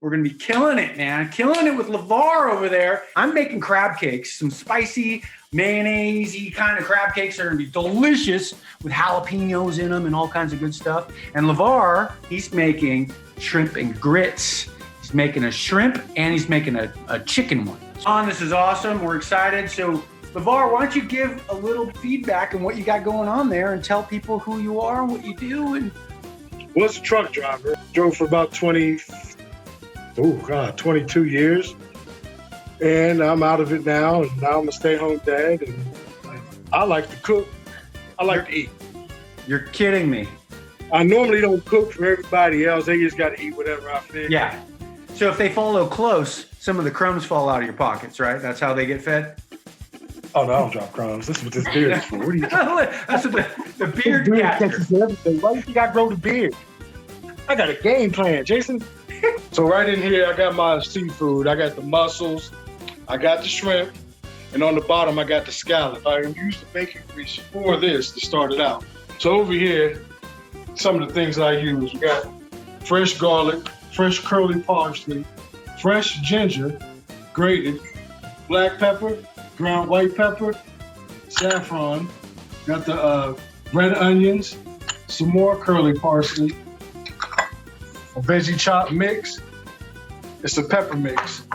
We're going to be killing it, man. Killing it with Le Var over there. I'm making crab cakes, some spicy, mayonnaise-y kind of crab cakes are going to be delicious with jalapenos in them and all kinds of good stuff. And Le Var, he's making shrimp and grits. He's making a shrimp and he's making a chicken one. This is awesome. We're excited. So Le Var, why don't you give a little feedback on what you got going on there and tell people who you are and what you do? And was a truck driver. Drove for about 22 years. And I'm out of it now. And now I'm a stay-home dad. And I like to cook. I like to eat. You're kidding me. I normally don't cook for everybody else. They just got to eat whatever I feel. Yeah. So if they follow close, some of the crumbs fall out of your pockets, right? That's how they get fed? Oh, no, I don't drop crumbs. This is what this beard is for. What are you talking That's what the beard catches everything. Why do you think I grow the beard? I got a game plan, Jason. So right in here, I got my seafood. I got the mussels. I got the shrimp. And on the bottom, I got the scallop. I used the bacon grease for this to start it out. So over here, some of the things I use. We got fresh garlic, fresh curly parsley, fresh ginger, grated, black pepper, ground white pepper, saffron, got the red onions, some more curly parsley, a veggie chop mix. It's a pepper mix.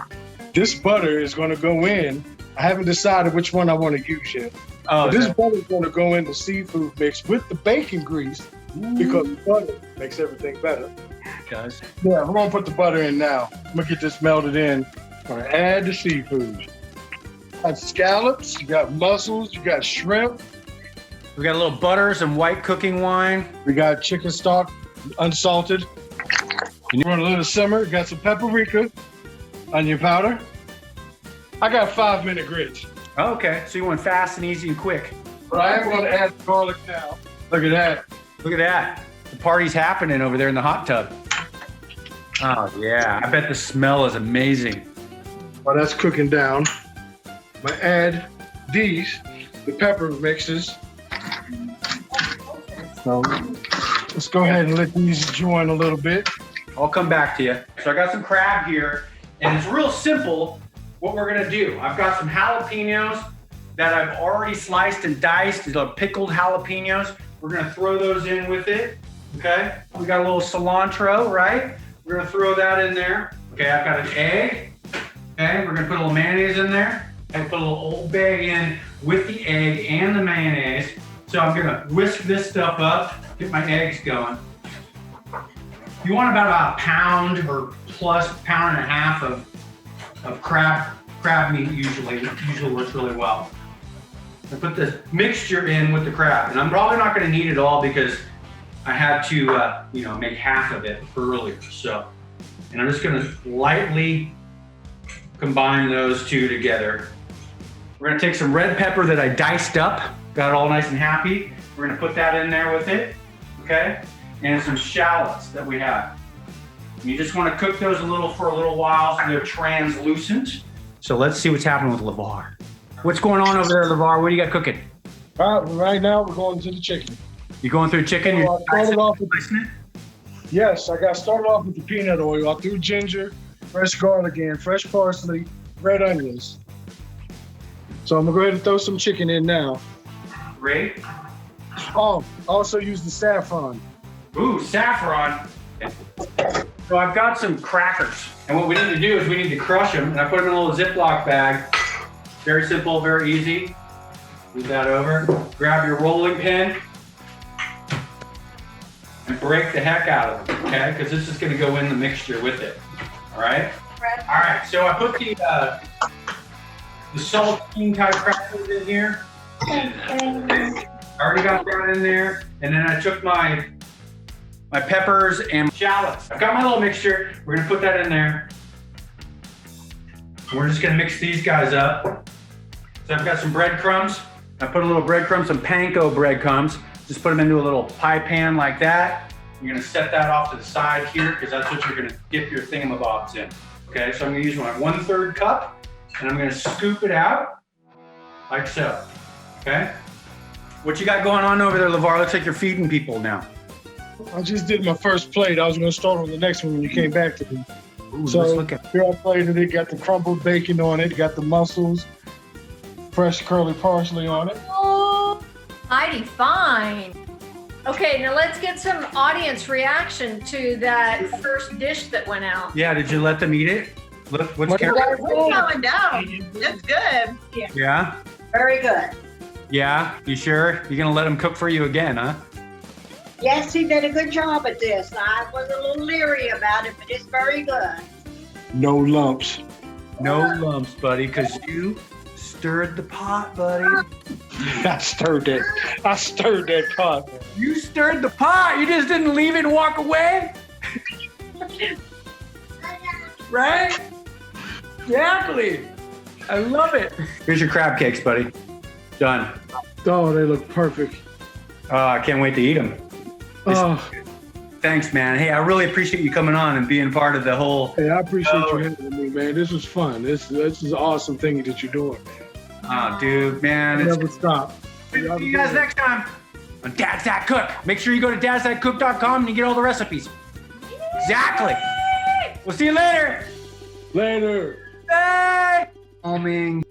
This butter is gonna go in. I haven't decided which one I wanna use yet. But this butter is gonna go in the seafood mix with the bacon grease because the butter makes everything better. Guys. Yeah, we're gonna put the butter in now. I'm gonna get this melted in. I'm gonna add the seafood. You got scallops, you got mussels, you got shrimp. We got a little butter, some white cooking wine. We got chicken stock, unsalted. And you want a little simmer, got some paprika, onion powder. I got 5-minute grits. Okay, so you want fast and easy and quick. But I am gonna add the garlic now. Look at that. Look at that. The party's happening over there in the hot tub. Oh yeah, I bet the smell is amazing. While that's cooking down, I'm gonna add the pepper mixes. So let's go ahead and let these join a little bit. I'll come back to you. So I got some crab here, and it's real simple what we're gonna do. I've got some jalapenos that I've already sliced and diced. These are pickled jalapenos. We're gonna throw those in with it, okay? We got a little cilantro, right? We're gonna throw that in there. Okay, I've got an egg. Okay, we're gonna put a little mayonnaise in there. And put a little Old Bay in with the egg and the mayonnaise. So I'm gonna whisk this stuff up, get my eggs going. You want about a pound or plus pound and a half of crab meat usually works really well. I put the mixture in with the crab, and I'm probably not gonna need it all because I had to make half of it earlier. So, and I'm just gonna lightly combine those two together. We're gonna take some red pepper that I diced up, got it all nice and happy. We're gonna put that in there with it, okay? And some shallots that we have. And you just wanna cook those for a little while so they're translucent. So let's see what's happening with Le Var. What's going on over there, Le Var? What do you got cooking? Right now we're going to the chicken. You going through chicken? So yes, I got started off with the peanut oil. I threw ginger, fresh garlic in, fresh parsley, red onions. So I'm gonna go ahead and throw some chicken in now. Great. Oh, also use the saffron. Ooh, saffron. So I've got some crackers. And what we need to do is we need to crush them. And I put them in a little Ziploc bag. Very simple, very easy. Move that over. Grab your rolling pin and break the heck out of them, okay? Because this is gonna go in the mixture with it, all right? All right, so I put the saltine type crackers in here. I already got that in there. And then I took my peppers and shallots. I've got my little mixture. We're gonna put that in there. We're just gonna mix these guys up. So I've got some breadcrumbs. I put a little breadcrumbs, some panko breadcrumbs. Just put them into a little pie pan like that. You're gonna set that off to the side here because that's what you're gonna dip your thingamabobs in. Okay, so I'm gonna use my 1/3 cup and I'm gonna scoop it out like so, okay? What you got going on over there, Le Var? Looks like you're feeding people now. I just did my first plate. I was gonna start on the next one when you came back to me. Ooh, let's So look at. here I plated it, got the crumbled bacon on it, got the mussels, fresh curly parsley on it. Oh, mighty fine. Okay, now let's get some audience reaction to that first dish that went out. Yeah, did you let them eat it? Look, what's What you Karen? guys We're doing? going down. That's good. Yeah. Yeah, Very good. yeah. You sure? You're gonna let them cook for you again, huh? Yes, he did a good job at this. I was a little leery about it, but it's very good. No lumps. No lumps, buddy, because you stirred the pot, buddy. I stirred that pot. You stirred the pot. You just didn't leave it and walk away. Right? Exactly. I love it. Here's your crab cakes, buddy. Done. Oh, they look perfect. I can't wait to eat them. Oh, Thanks, man. Hey, I really appreciate you coming on and being part of the whole. hey, I appreciate you having me, man. This was fun. This is an awesome thing that you're doing, man. Oh, dude, man. It's Never stop. See you guys next time on Dad's That Cook. Make sure you go to dadsthatcook.com and you get all the recipes. Exactly. We'll see you later. Later. Bye. Calming.